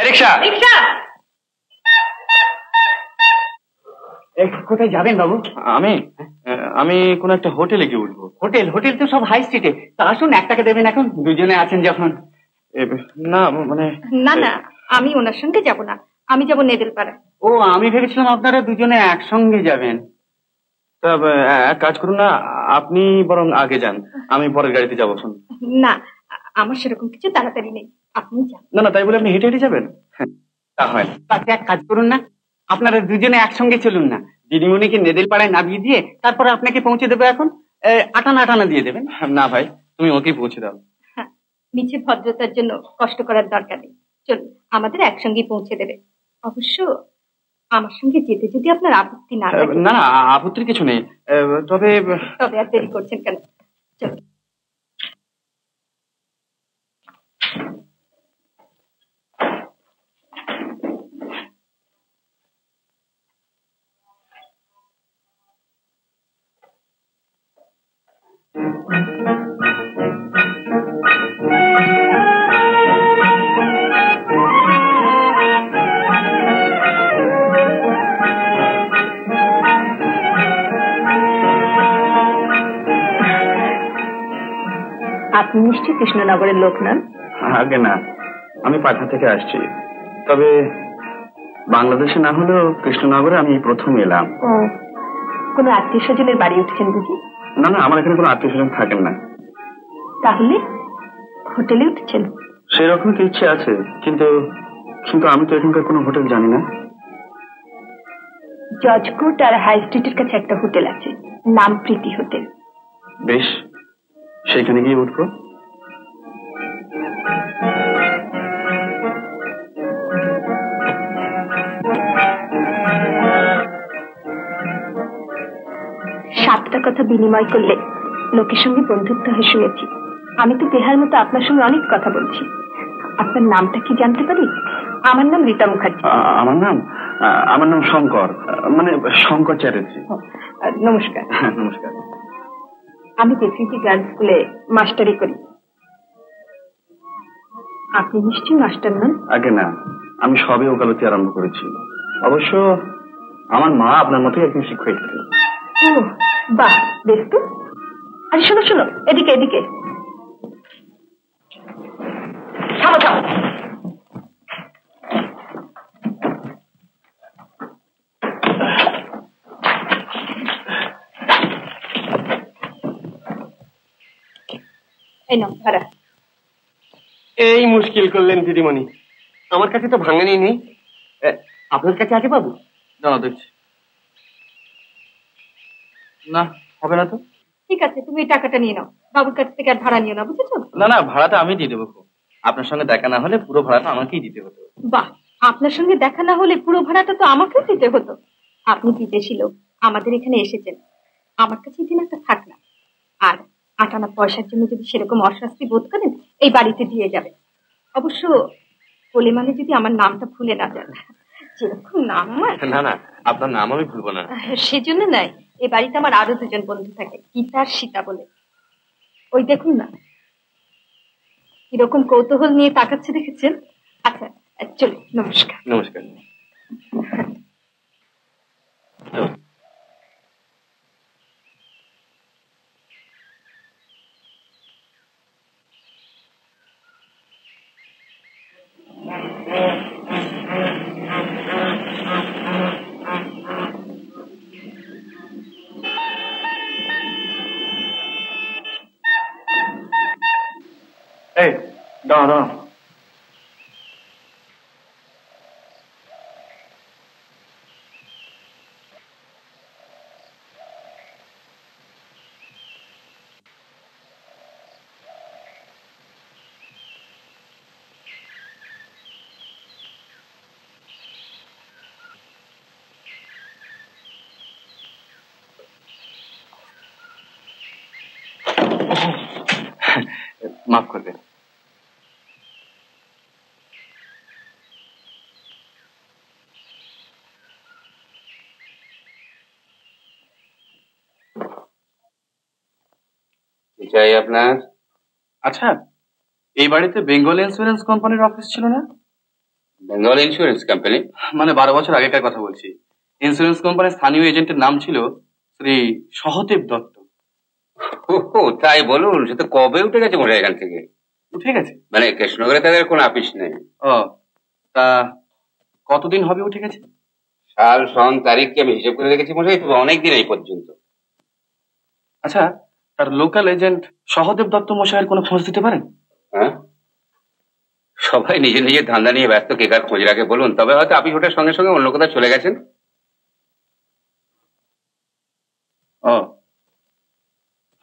রিক্সা রিক্সা। কোথায় যাবেন বাবু? আমি কোন একটা হোটেলে গিয়ে উঠবো। হোটেল? হোটেল তো সব হাই স্ট্রিটে। তা আসুন, 1 টাকা দেবেন এখন, দুজনে আছেন যখন। না মানে না না, আমি ওনার সঙ্গে যাব না, আমি যাব নেদেলপাড়া। ও, আমি ভেবেছিলাম আপনারা দুজনে একসঙ্গে যাবেন। তা এক কাজ করুন না, আপনি বরং আগে যান, আমি পরের গাড়িতে যাবো। না, আমার সেরকম কিছু তাড়াতাড়ি নেই, আপনি যান। না না, তাই বলে আপনি হেঁটে হেঁটে যাবেন? তা হয়। তাকে এক কাজ করুন না, আপনারা দুজনে একসঙ্গে চলুন না, দিদিমণিকে নেদেলপাড়ায় নামিয়ে দিয়ে তারপরে আপনাকে পৌঁছে দেবো। এখন আটানা আটানা দিয়ে দেবেন। না ভাই, তুমি ওকেই পৌঁছে দাও। মিছে ভদ্রতার জন্য কষ্ট করার দরকার নেই, চলুন, আমাদের একসঙ্গে পৌঁছে দেবে। অবশ্য আমার সঙ্গে যেতে যদি আপনার আপত্তি না থাকে। না, আপত্তির কিছু নেই, তবে তবে আর দেরি করছেন কেন, চলুন। আপনি নিশ্চয়ই কৃষ্ণনগরের লোক নন? আগে না, আমি পাটনা থেকে আসছি, তবে বাংলাদেশে না হলেও কৃষ্ণনগরে আমি প্রথম এলাম। ও, কোনো আত্মীয় স্বজনের বাড়ি উঠছেন বুঝি? না না, আমার এখানে কোনো আত্মীয় স্বজন থাকেন না। তাহলে হোটেলে উঠছেন? সেরকম কি ইচ্ছে আছে, কিন্তু কিন্তু আমি তো এখানকার কোনো হোটেল জানি না। জর্জ কোর্ট আর হাই স্ট্রিটের কাছে একটা হোটেল আছে, নাম প্রীতি হোটেল। বেশ, সেখানে গিয়ে উঠবো। সাতটা কথা বিনিময় করলে লোকের সঙ্গে বন্ধুত্ব হয়ে শুনেছি। আমি তো দেহার মতো আপনার সঙ্গে অনেক কথা বলছি। আপনার নামটা কি জানতে পারি? আমার নাম রীতা মুখার্জি। আমার নাম শঙ্কর, মানে শঙ্কর চ্যাটার্জি। নমস্কার। নমস্কার। আমি প্রেসিডেন্সি গার্লস স্কুলে মাস্টারি করি। আপনি নিশ্চয়ই মাস্টার নন? আগে না, আমি সবে ওকালতি আরম্ভ করেছি। অবশ্য আমার মা আপনার মতোই একজন শিক্ষয়িত্রী। ও বাহ, বেশ তো। আরে শোনো শোনো, এদিকে এদিকে। থামো থামো। এই নাও ভাড়া। এই মুশকিল করলেন দিদিমণি, আমার কাছে তো ভাঙানি নেই, আপনার কাছে আছে বাবু? না, দেখছি না, হবে না তো। ঠিক আছে, তুমি এই টাকাটা নিয়ে নাও, বাবুর কাছ থেকে আর ভাড়া নিও না, বুঝেছো? না না, ভাড়াটা আমি দিয়ে দেবো। আপনার সঙ্গে দেখা না হলে পুরো ভাড়াটা আমাকেই দিতে হতো। বাহ, আপনার সঙ্গে দেখা না হলে পুরো ভাড়াটা তো আমাকেও দিতে হতো। আপনি বিদেশি লোক, আমাদের এখানে এসেছেন, আমার কাছে দিন একটা থাক না। আর আটানা পয়সার জন্য যদি সেরকম অস্বস্তি বোধ করেন, এই বাড়িতে দিয়ে যাবেন। অবশ্য বলে মানে যদি আমার নামটা ভুলে না যান, যেরকম নাম আমার। না না, আপনার নাম আমি ভুলবো না। সেজন্য নাই, এই বাড়িতে আমার আরো দুজন বন্ধু থাকে, গীতা আর সীতা বলে। ওই দেখুন না, কিরকম কৌতূহল নিয়ে তাকাচ্ছে, দেখেছেন? আচ্ছা চলো, নমস্কার। নমস্কার। এই দাঁড়া দাঁড়া। মাফ করবেন। চাই আপনার? আচ্ছা, এই বাড়িতে বেঙ্গল ইন্স্যুরেন্স কোম্পানির অফিস ছিল না? Bengal insurance company? মানে 12 বছর আগেকার কথা বলছি। ইন্স্যুরেন্স কোম্পানির স্থানীয় এজেন্টের নাম ছিল শ্রী সহদেব দত্ত। ও তাই বলুন, সে তো কবে উঠে গেছে মনে হয় এখান থেকে। উঠে গেছে? মানে কৃষ্ণনগরে তাদের কোনো অফিস নেই। ও, তা কতদিন হবে উঠে গেছে? সাল সন তারিখ কি আমি হিসেব করে রেখেছি মনে তবে অনেকদিন এই পর্যন্ত। আচ্ছা, তার লোকাল এজেন্ট সহদেব দত্ত মশাইয়ের কোনো খোঁজ দিতে পারেন? হ্যাঁ, সবাই নিজের নিজের ধান্দা নিয়ে ব্যস্ত, কে কার খোঁজ রাখে বলুন। তবে হয়তো আপনি ওটার সঙ্গে সঙ্গে অন্য কোথাও চলে গেছেন। ও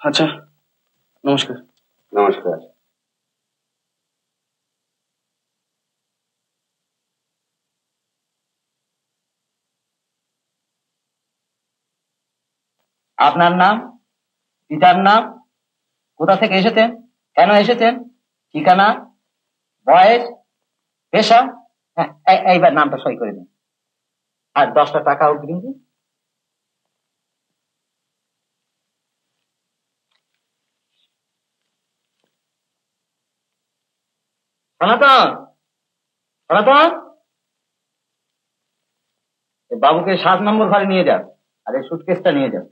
আচ্ছা, নমস্কার। নমস্কার। আপনার নাম, পিতার নাম, কোথা থেকে এসেছেন, কেন এসেছেন, ঠিকানা, বয়স, পেশা। হ্যাঁ, এইবার নামটা সই করে দিন আর 10টা টাকা অগ্রিম দিন। সনাতন, সনাতন, বাবুকে 7 নম্বর ঘরে নিয়ে যান আর এই সুটকেসটা নিয়ে যান।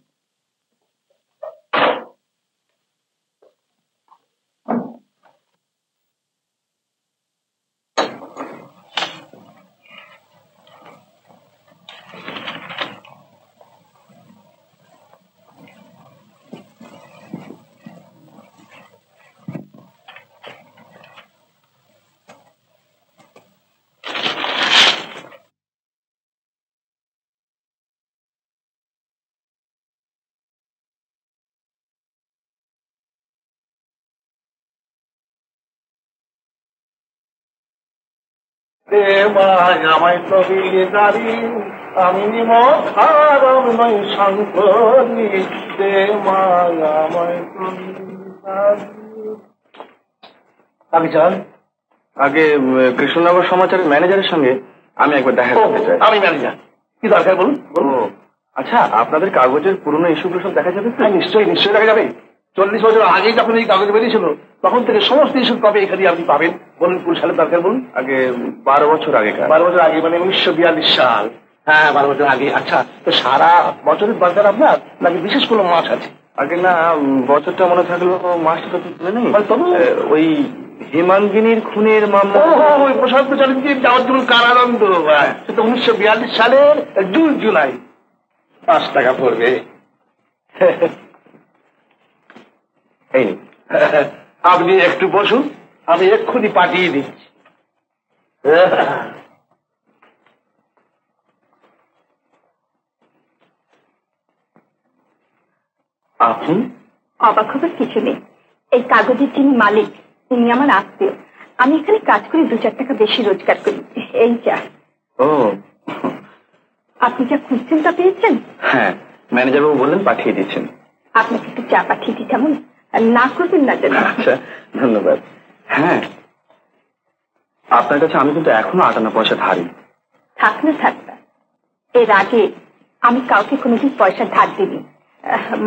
আমায় তবিলে দাঁড়ি আমি নিমখারম নই শঙ্করি দে আমায় আগে চল, আগে কৃষ্ণনগর সমাচারের ম্যানেজারের সঙ্গে আমি একবার দেখা করতে চাই। আমি ম্যানেজার, কি দরকার বলুন? আচ্ছা, আপনাদের কাগজের পুরনো ইস্যুগুলো সব দেখা যাবে? হ্যাঁ, নিশ্চয়ই নিশ্চয়ই দেখা যাবে। 40 বছর আগে যখন এই কাগজ বেরিয়েছিল তখন থেকে সমস্ত ইস্যুর কপি এখানে আপনি পাবেন। বলুন কোন সালের দরকার বলুন? আগে 12 বছর আগে। 12 বছর আগে মানে 1942 সাল। হ্যাঁ, 12 বছর আগে। আচ্ছা, তো সারা বছরের দরকার আপনার নাকি বিশেষ কোনো মাস আছে? আগে না, বছরটা মনে থাকলো, মাসটা তো তুলে নেই। তবু ওই হেমাঙ্গিনীর খুনের মামলা, ওই প্রশান্ত চ্যাটার্জির যাবজ্জীবন কারাদণ্ড, সে তো 1942 সালের 2 জুলাই। 5 টাকা পড়বে। এই নিন। আপনি একটু বসুন, আমি এক্ষুনি পাঠিয়ে দিচ্ছি। আপনি? অবাক হবার কিছু নেই। এই কাগজের যিনি মালিক তিনি আমার আত্মীয়। আমি এখানে কাজ করে 2-4 টাকা বেশি রোজগার করি। এই যা। ও, আপনি যা খুঁজছেন তা পেয়েছেন? হ্যাঁ, ম্যানেজার বাবু বললেন পাঠিয়ে দিচ্ছেন। আপনাকে একটু চা পাঠিয়ে দিই, কেমন? না করবেন না যেন। আচ্ছা, ধন্যবাদ। হ্যাঁ, আপনার কাছে আমি কিন্তু এখনো 58 পয়সা ধারি। থাক না থাক না, এর আগে আমি কাউকে কোনোদিন পয়সা ধার দিইনি।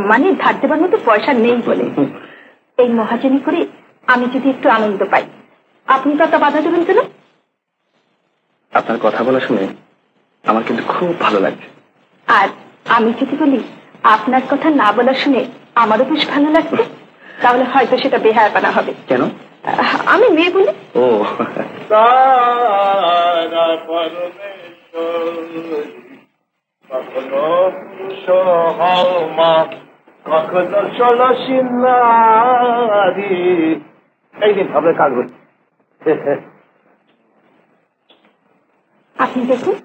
মানে ধার দেবার মতো পয়সা নেই বলে। এই মহাজনী করে আমি যদি একটু আনন্দ পাই, আপনি তো তা বাধা দেবেন কেন? আপনার কথা বলা শুনে আমার কিন্তু খুব ভালো লাগছে। আর আমি যদি বলি আপনার কথা না বলা শুনে আমারও বেশ ভালো লাগছে, তাহলে হয়তো সেটা বেহায়াপনা হবে। কেন? আমি মেয়ে বলি। ও, কখনো পুরুষ হও মা, কখনো ষোলশী নারী। এই দিন আপনার কাগজ। আপনি দেখুন।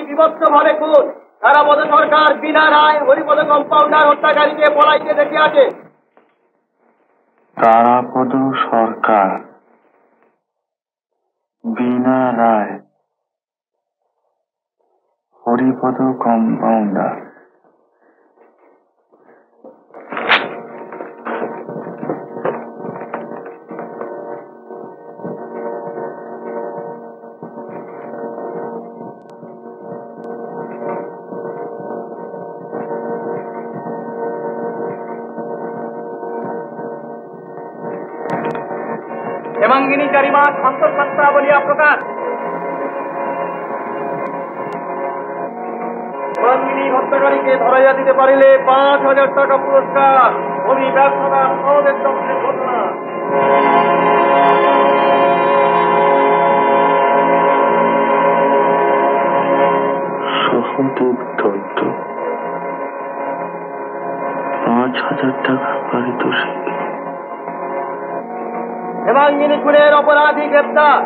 বিভক্ত ভাবে খুন, তারাপদ সরকার বিনা রায় হরিপদ কম্পাউন্ডার হত্যাকারীকে পলাইতে দেখিয়াছে। তারাপদ সরকার, বিনা রায়, হরিপদ কম্পাউন্ডার। হেমাঙ্গিনী 4 মাস অন্তঃসত্ত্বা বলিয়া প্রকাশ। হেমাঙ্গিনী হত্যাকারীকে ধরাইয়া দিতে পারিলে 5,000 টাকা পুরস্কার। ভূমি ব্যবসাদার সহদেব দত্তের ঘটনা। সহদেব দত্ত 5,000 টাকা পারিতোষিক। হেমাঙ্গিনী খুনের অপরাধী গ্রেপ্তার।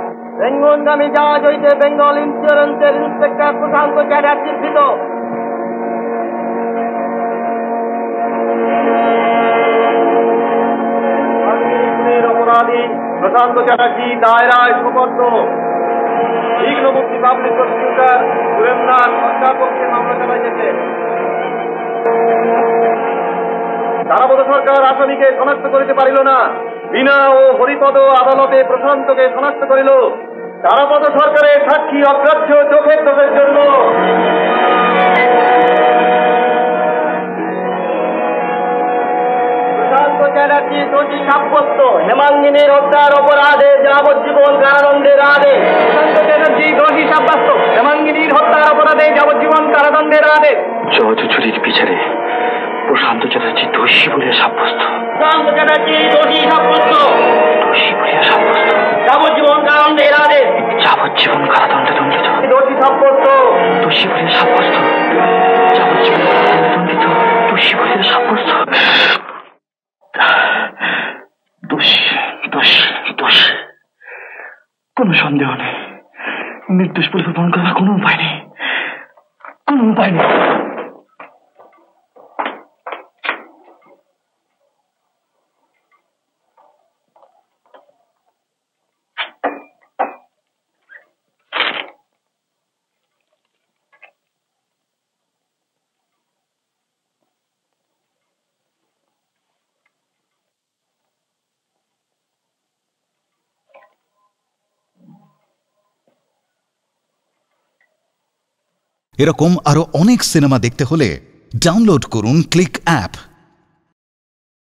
রেঙ্গনগামী জাহাজ হইতে বেঙ্গল ইন্স্যুরেন্সের ইন্সপেক্টর প্রশান্ত চ্যাটার্জি ধৃত। খুনের অপরাধী প্রশান্ত চ্যাটার্জি দায়রায় সুপর্দ। বিঘ্নমুক্তি পাবলিক প্রসিকিউটর সুরেন্দ্রনাথ সরকার পক্ষে মামলা চালাইতেছে। তারাপদ সরকার আসামিকে শনাক্ত করিতে পারিল না। বিনা ও হরিপদ আদালতে প্রশান্তকে শনাক্ত করিল। তারাপদ সরকারের সাক্ষী অগ্রাহ্য চোখের দোষের জন্য। প্রশান্ত চ্যাটার্জি দোষী সাব্যস্ত। হেমাঙ্গিনীর হত্যার অপরাধে যাবজ্জীবন কারাদণ্ডের আদেশ। প্রশান্ত চ্যাটার্জি দোষী সাব্যস্ত। হেমাঙ্গিনীর হত্যার অপরাধে যাবজ্জীবন কারাদণ্ডের আদেশ। জজ চুরির বিচারে প্রশান্ত চ্যাটার্জি দোষী বলে সাব্যস্ত। প্রশান্ত চ্যাটার্জি দোষী সাব্যস্ত। দোষী বলে সাব্যস্ত। যাবজ্জীবন কারাদণ্ডের আদেশ। যাবজ্জীবন কারাদণ্ডে দণ্ডিত। দোষী সাব্যস্ত। দোষী বলে সাব্যস্ত। যাবজ্জীবন কারাদণ্ডে দণ্ডিত। দোষী বলে সাব্যস্ত। দোষী দোষী দোষী, কোনো সন্দেহ নেই। নির্দোষ বলে প্রমাণ করার কোনো উপায় নেই, কোনো উপায় নেই। এরকম আরো অনেক সিনেমা দেখতে হলে ডাউনলোড করুন ক্লিক অ্যাপ।